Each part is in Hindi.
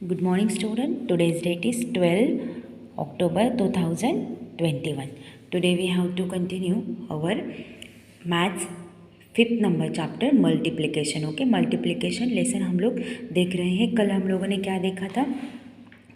Good morning student. Today's date is 12 October 2021. Today we have to continue our maths fifth number chapter multiplication. Okay, multiplication lesson हम लोग देख रहे हैं. कल हम लोगों ने क्या देखा था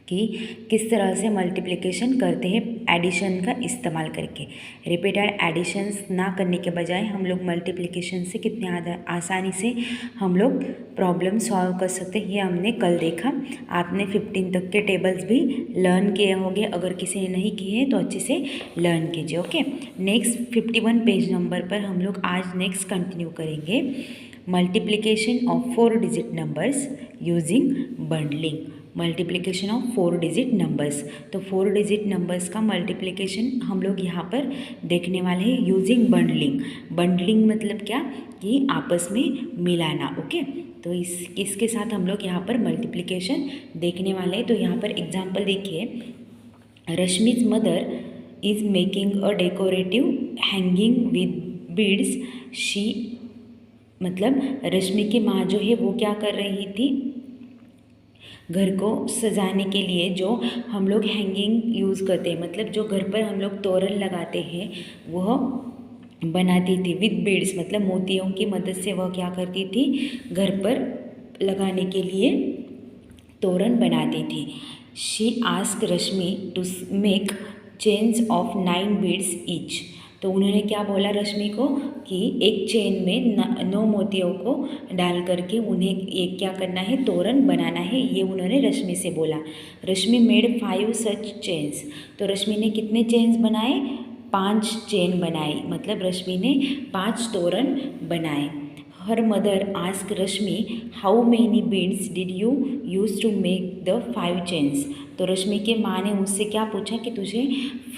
कि किस तरह से मल्टीप्लिकेशन करते हैं एडिशन का इस्तेमाल करके. रिपीटेड एडिशंस ना करने के बजाय हम लोग मल्टीप्लिकेशन से कितने आसानी से हम लोग प्रॉब्लम सॉल्व कर सकते हैं, ये हमने कल देखा. आपने 15 तक के टेबल्स भी लर्न किए होंगे. अगर किसी ने नहीं किए हैं तो अच्छे से लर्न कीजिए. ओके, नेक्स्ट 51 पेज नंबर पर हम लोग आज नेक्स्ट कंटिन्यू करेंगे multiplication of 4 digit numbers using bundling. Multiplication of 4 digit numbers. तो 4 डिजिट नंबर्स का मल्टीप्लिकेशन हम लोग यहाँ पर देखने वाले हैं यूजिंग बंडलिंग. बंडलिंग मतलब क्या कि आपस में मिलाना. ओके, तो इसके साथ हम लोग यहाँ पर मल्टीप्लिकेशन देखने वाले हैं. तो यहाँ पर एग्जाम्पल देखिए. Rashmi's mother is making a decorative hanging with beads. She मतलब रश्मि की माँ जो है वो क्या कर रही थी, घर को सजाने के लिए जो हम लोग हैंगिंग यूज़ करते हैं, मतलब जो घर पर हम लोग तोरण लगाते हैं वह बनाती थी. विद बीड्स मतलब मोतियों की मदद से वह क्या करती थी, घर पर लगाने के लिए तोरण बनाती थी. She ask Rashmi to make chains of 9 beads each. तो उन्होंने क्या बोला रश्मि को कि एक चेन में 9 मोतियों को डाल करके उन्हें एक क्या करना है, तोरण बनाना है. ये उन्होंने रश्मि से बोला. रश्मि मेड 5 सच चेन्स. तो रश्मि ने कितने चेन्स बनाए, 5 चेन बनाई. मतलब रश्मि ने 5 तोरण बनाए. हर mother ask Rashmi how many beads did you use to make the 5 chains. तो रश्मि के माँ ने उससे क्या पूछा कि तुझे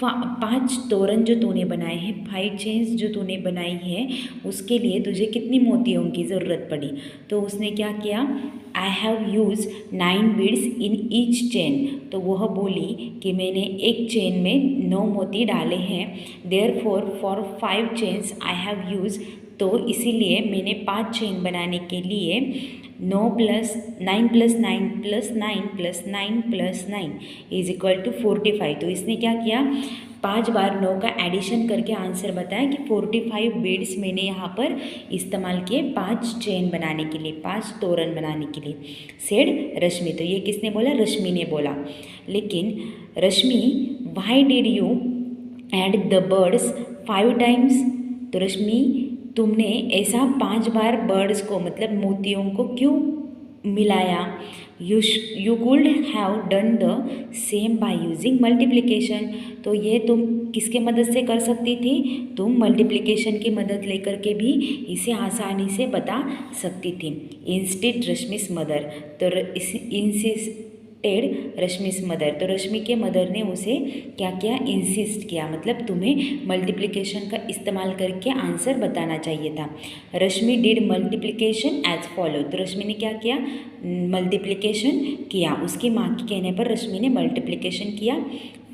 5 तोरण जो तूने बनाए हैं, 5 चेन्स जो तूने बनाई है, उसके लिए तुझे कितनी मोतियों की ज़रूरत पड़ी. तो उसने क्या किया, I have use 9 beads in each chain. तो वह बोली कि मैंने एक चेन में 9 मोती डाले हैं. Therefore for 5 chains I have use. तो इसीलिए मैंने 5 चेन बनाने के लिए 9 + 9 + 9 + 9 + 9 + 9 इज इक्वल टू 45. तो इसने क्या किया, 5 बार 9 का एडिशन करके आंसर बताया कि 45 बीड्स मैंने यहाँ पर इस्तेमाल किए 5 चेन बनाने के लिए, 5 तोरण बनाने के लिए. सेड रश्मि. तो ये किसने बोला, रश्मि ने बोला. लेकिन Rashmi why did you add the birds 5 times. तो रश्मि तुमने ऐसा 5 बार बर्ड्स को मतलब मोतियों को क्यों मिलाया. You could have done the same by using multiplication. तो ये तुम किसके मदद से कर सकती थी, तुम मल्टीप्लिकेशन की मदद लेकर के भी इसे आसानी से बता सकती थी. Instead Rashmi's mother. तो रश्मि's मदर. तो रश्मि के मदर ने उसे क्या किया, इंसिस्ट किया, मतलब तुम्हें मल्टीप्लिकेशन का इस्तेमाल करके आंसर बताना चाहिए था. रश्मि डिड मल्टीप्लिकेशन एज फॉलो. तो रश्मि ने क्या किया, मल्टीप्लिकेशन किया. उसकी माँ के कहने पर रश्मि ने मल्टीप्लिकेशन किया.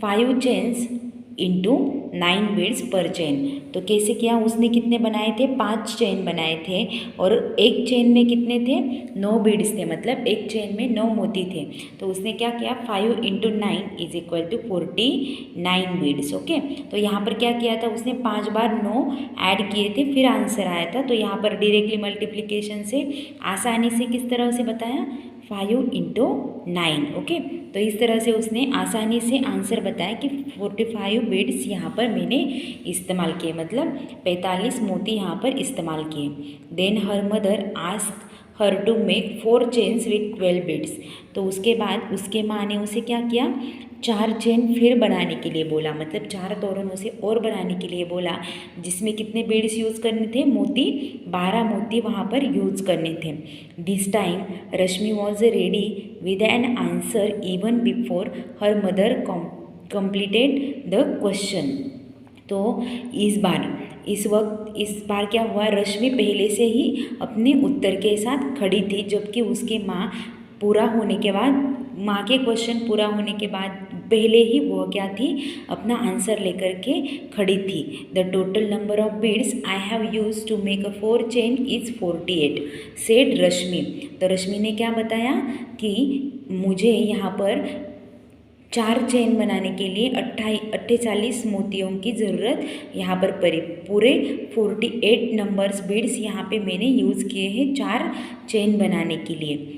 5 चेन्स इंटू 9 बीड्स पर चेन. तो कैसे किया, उसने कितने बनाए थे, 5 चेन बनाए थे. और एक चेन में कितने थे, 9 बीड्स थे, मतलब एक चेन में 9 मोती थे. तो उसने क्या किया, 5 × 9 is equal to 49 beads. Okay, तो यहाँ पर क्या किया था, उसने 5 बार 9 ऐड किए थे, फिर आंसर आया था. तो यहाँ पर डायरेक्टली मल्टीप्लिकेशन से आसानी से किस तरह से बताया, 5 × 9. ओके, तो इस तरह से उसने आसानी से आंसर बताया कि 45 बीड्स यहाँ पर मैंने इस्तेमाल किए, मतलब 45 मोती यहाँ पर इस्तेमाल किए. Then her mother ask her to make 4 chains with 12 beads. तो उसके बाद उसके माँ ने उसे क्या किया, 4 चेन फिर बनाने के लिए बोला, मतलब 4 तोरण उसे और बनाने के लिए बोला, जिसमें कितने बीड्स यूज़ करने थे, मोती 12 मोती वहाँ पर यूज़ करने थे. This time Rashmi was ready with an answer even before her mother completed the question. तो इस बार क्या हुआ, रश्मि पहले से ही अपने उत्तर के साथ खड़ी थी, जबकि उसके माँ पूरा होने के बाद, माँ के क्वेश्चन पूरा होने के बाद पहले ही वो क्या थी, अपना आंसर लेकर के खड़ी थी. The total number of beads I have use to make a 4 chain is 48 said Rashmi. तो रश्मि ने क्या बताया कि मुझे यहाँ पर 4 चेन बनाने के लिए 48 मोतियों की ज़रूरत यहाँ पर पड़ी। पूरे 48 नंबर्स बीड्स यहाँ पे मैंने यूज़ किए हैं 4 चेन बनाने के लिए।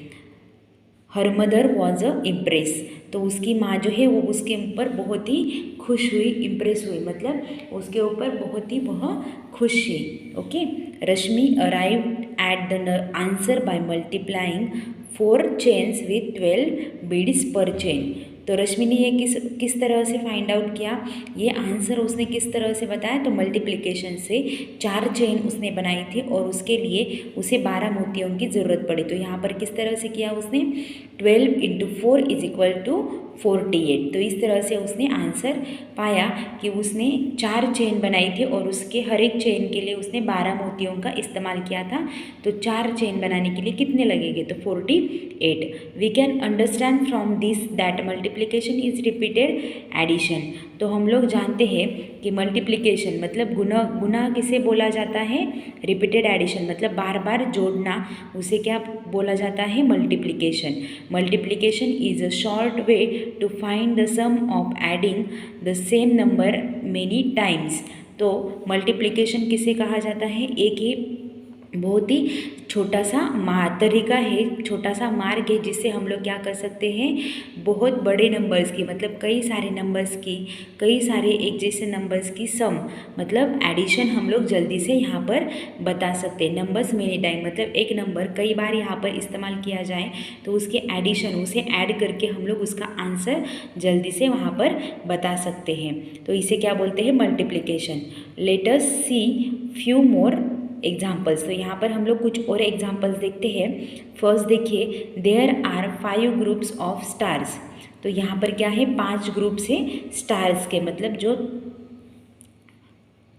Her mother was a impress, तो उसकी माँ जो है वो उसके ऊपर बहुत ही खुश हुई, इम्प्रेस हुई, मतलब उसके ऊपर बहुत ही वह खुश है। Okay, Rashmi arrived at the answer by multiplying 4 chains with 12 beads पर चेन। तो रश्मि ने ये किस तरह से फाइंड आउट किया, ये आंसर उसने किस तरह से बताया, तो मल्टीप्लिकेशन से 4 चेन उसने बनाई थी और उसके लिए उसे 12 मोतियों की ज़रूरत पड़ी। तो यहाँ पर किस तरह से किया उसने, 12 × 4 = 48। तो इस तरह से उसने आंसर पाया कि उसने 4 चेन बनाई थी और उसके हर एक चेन के लिए उसने 12 मोतियों का इस्तेमाल किया था। तो 4 चेन बनाने के लिए कितने लगेंगे, तो 48। We can understand from this that multiplication is repeated addition. तो हम लोग जानते हैं कि मल्टीप्लिकेशन मतलब गुना किसे बोला जाता है, रिपीटेड एडिशन मतलब बार बार जोड़ना, उसे क्या बोला जाता है, multiplication. Multiplication is a short way to find the sum of adding the same number many times. तो मल्टीप्लिकेशन किसे कहा जाता है, एक ही बहुत ही छोटा सा तरीका है, छोटा सा मार्ग है जिससे हम लोग क्या कर सकते हैं, बहुत बड़े नंबर्स की मतलब कई सारे नंबर्स की, कई सारे एक जैसे नंबर्स की सम मतलब एडिशन हम लोग जल्दी से यहाँ पर बता सकते हैं। नंबर्स मेनी टाइम मतलब एक नंबर कई बार यहाँ पर इस्तेमाल किया जाए तो उसके एडिशन, उसे ऐड करके हम लोग उसका आंसर जल्दी से वहाँ पर बता सकते हैं। तो इसे क्या बोलते हैं, multiplication. Let us see few more examples. तो यहाँ पर हम लोग कुछ और एग्जाम्पल्स देखते हैं। फर्स्ट देखिए, there are 5 groups of stars. तो यहाँ पर क्या है, 5 ग्रुप्स है स्टार्स के, मतलब जो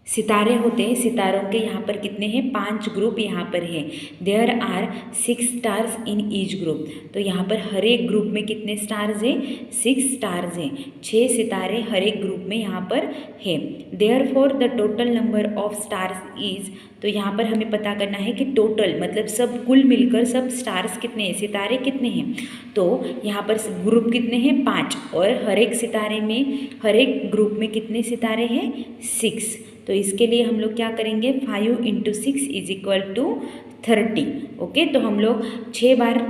सितारे होते हैं, सितारों के यहाँ पर कितने हैं, 5 ग्रुप यहाँ पर हैं। There are 6 stars in each group. तो यहाँ पर हर एक ग्रुप में कितने स्टार्स हैं, 6 स्टार्स हैं, 6 सितारे हर एक ग्रुप में यहाँ पर हैं। There for the total number of stars is. तो यहाँ पर हमें पता करना है कि टोटल मतलब सब कुल मिलकर सब स्टार्स कितने हैं, सितारे कितने हैं। तो यहाँ पर ग्रुप कितने हैं, 5, और हर एक सितारे में, हर एक ग्रुप में कितने सितारे हैं, 6। तो इसके लिए हम लोग क्या करेंगे, 5 × 6 = 30। ओके, तो हम लोग 6 बार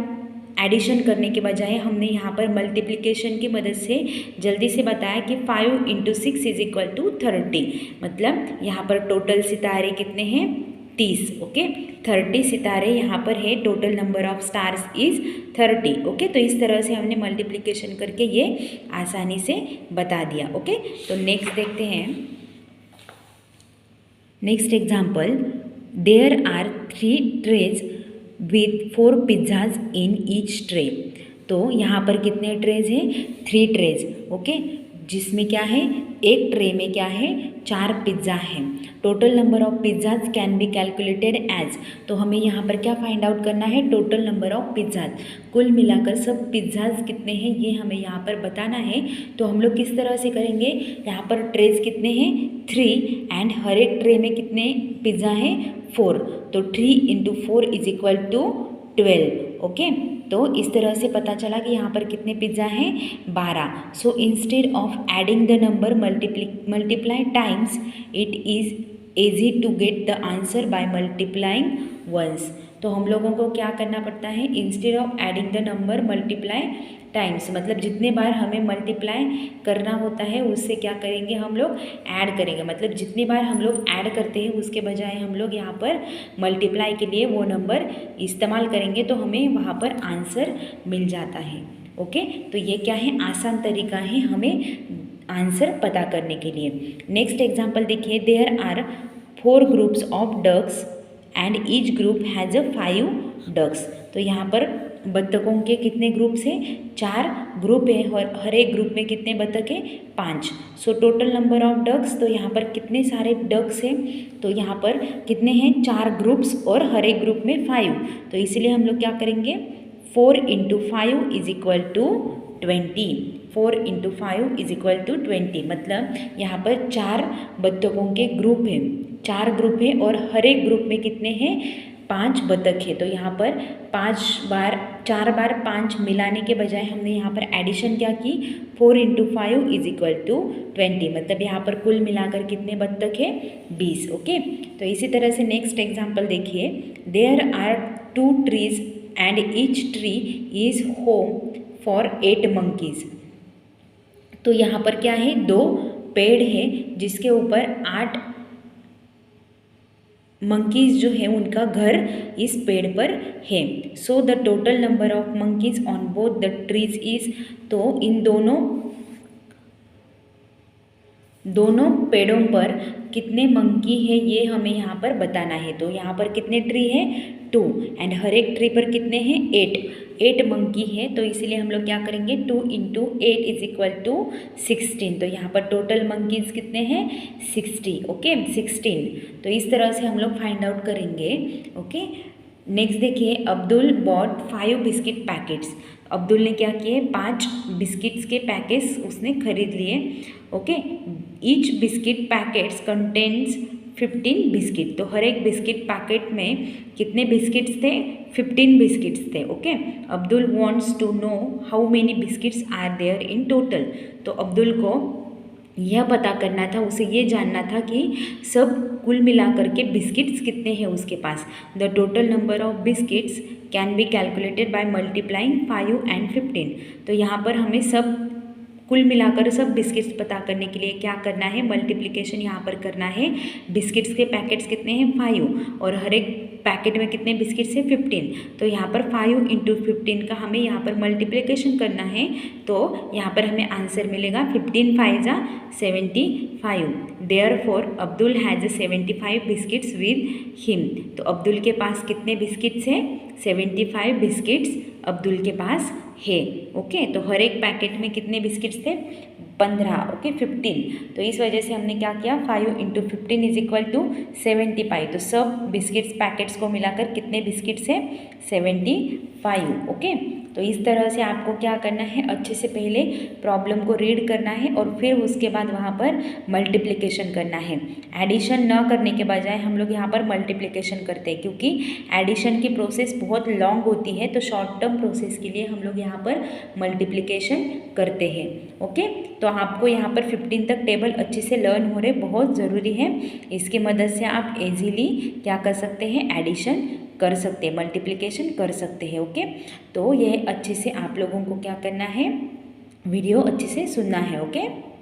एडिशन करने के बजाय हमने यहाँ पर मल्टीप्लिकेशन की मदद से जल्दी से बताया कि 5 × 6 = 30। मतलब यहाँ पर टोटल सितारे कितने हैं, 30। ओके, 30 सितारे यहाँ पर है, total number of stars is 30। Okay, तो इस तरह से हमने मल्टीप्लिकेशन करके ये आसानी से बता दिया। ओके, तो नेक्स्ट देखते हैं। Next example, there are 3 trays with 4 pizzas in each tray. तो यहाँ पर कितने ट्रेज हैं, 3 ट्रेज। ओके, जिसमें क्या है, एक ट्रे में क्या है, 4 पिज़्ज़ा है। Total number of pizzas can be calculated as. तो हमें यहाँ पर क्या फाइंड आउट करना है, टोटल नंबर ऑफ पिज़्ज़ाज, कुल मिलाकर सब पिज़्ज़ाज कितने हैं ये हमें यहाँ पर बताना है। तो हम लोग किस तरह से करेंगे, यहाँ पर ट्रेज कितने हैं, 3, एंड हर एक ट्रे में कितने पिज़्ज़ा हैं, 4। तो 3 × 4 = 12। ओके, तो इस तरह से पता चला कि यहाँ पर कितने पिज़्ज़ा हैं, 12। So instead of adding the number multiply times, it is easy to get the answer by multiplying once। तो हम लोगों को क्या करना पड़ता है, instead of adding the number multiply times, मतलब जितने बार हमें मल्टीप्लाई करना होता है उससे क्या करेंगे, हम लोग ऐड करेंगे। मतलब जितनी बार हम लोग ऐड करते हैं उसके बजाय हम लोग यहाँ पर मल्टीप्लाई के लिए वो नंबर इस्तेमाल करेंगे तो हमें वहाँ पर आंसर मिल जाता है। ओके, तो ये क्या है, आसान तरीका है हमें आंसर पता करने के लिए। नेक्स्ट एग्जाम्पल देखिए, there are 4 groups of ducks and each group has 5 ducks. तो यहाँ पर बत्तखों के कितने ग्रुप्स हैं, 4 ग्रुप है और हर एक ग्रुप में कितने बत्तख हैं, 5। So total number of ducks, तो यहाँ पर कितने सारे डक्स हैं, तो यहाँ पर कितने हैं, 4 ग्रुप्स और हर एक ग्रुप में 5। तो इसलिए हम लोग क्या करेंगे, 4 × 5 = 20। 4 × 5 = 20। मतलब यहाँ पर 4 बत्तखों के ग्रुप हैं, 4 ग्रुप हैं और हर एक ग्रुप में कितने हैं, 5 बतख है। तो यहाँ पर 4 बार 5 मिलाने के बजाय हमने यहाँ पर एडिशन क्या की, 4 × 5 = 20, मतलब यहाँ पर कुल मिलाकर कितने बतख है, 20। ओके, तो इसी तरह से नेक्स्ट एग्जाम्पल देखिए, there are 2 trees and each tree is home for 8 monkeys। तो यहाँ पर क्या है, 2 पेड़ है जिसके ऊपर 8 मंकीज़ जो है उनका घर इस पेड़ पर है। So the total number of monkeys on both the trees is, तो इन दोनों पेड़ों पर कितने मंकी है ये हमें यहाँ पर बताना है। तो यहाँ पर कितने ट्री है, 2, एंड हर एक ट्री पर कितने हैं, 8 मंकी है। तो इसीलिए हम लोग क्या करेंगे, 2 × 8 = 16। तो यहाँ पर टोटल मंकीज़ कितने हैं, 60। ओके, 16। तो इस तरह से हम लोग फाइंड आउट करेंगे। ओके, नेक्स्ट देखिए, Abdul bought 5 biscuit packets. Abdul ने क्या किए, 5 बिस्किट्स के पैकेट्स उसने खरीद लिए। Okay, each biscuit packets contains 15 biscuit. तो हर एक बिस्किट पैकेट में कितने बिस्किट्स थे, 15 बिस्किट्स थे। Okay, Abdul wants to know how many biscuits are there in total. तो अब्दुल को यह पता करना था, उसे ये जानना था कि सब कुल मिलाकर के बिस्किट्स कितने हैं उसके पास। The total number of biscuits can be calculated by multiplying 5 and 15। तो यहाँ पर हमें सब कुल मिलाकर सब बिस्किट्स पता करने के लिए क्या करना है, मल्टीप्लिकेशन यहाँ पर करना है। बिस्किट्स के पैकेट्स कितने हैं, 5, और हर एक पैकेट में कितने बिस्किट्स हैं, 15। तो यहाँ पर 5 × 15 का हमें यहाँ पर मल्टीप्लिकेशन करना है। तो यहाँ पर हमें आंसर मिलेगा 15 5 = 75। Therefore Abdul has 75 biscuits with him. तो अब्दुल के पास कितने बिस्किट्स हैं, 75 बिस्किट्स अब्दुल के पास है। ओके, तो हर एक पैकेट में कितने बिस्किट्स थे, 15। ओके, 15। तो इस वजह से हमने क्या किया, 5 × 15 = 75। तो सब बिस्किट्स पैकेट्स को मिलाकर कितने बिस्किट्स है, 75। ओके, तो इस तरह से आपको क्या करना है, अच्छे से पहले प्रॉब्लम को रीड करना है और फिर उसके बाद वहाँ पर मल्टीप्लिकेशन करना है। एडिशन न करने के बजाय हम लोग यहाँ पर मल्टीप्लिकेशन करते हैं, क्योंकि एडिशन की प्रोसेस बहुत लॉन्ग होती है। तो शॉर्ट टर्म प्रोसेस के लिए हम लोग यहाँ पर मल्टीप्लिकेशन करते हैं। ओके, तो आपको यहाँ पर 15 तक टेबल अच्छे से लर्न हो रहे, बहुत ज़रूरी है। इसकी मदद से आप इजीली क्या कर सकते हैं, एडिशन कर सकते हैं, मल्टीप्लिकेशन कर सकते हैं। ओके, तो ये अच्छे से आप लोगों को क्या करना है, वीडियो अच्छे से सुनना है। ओके।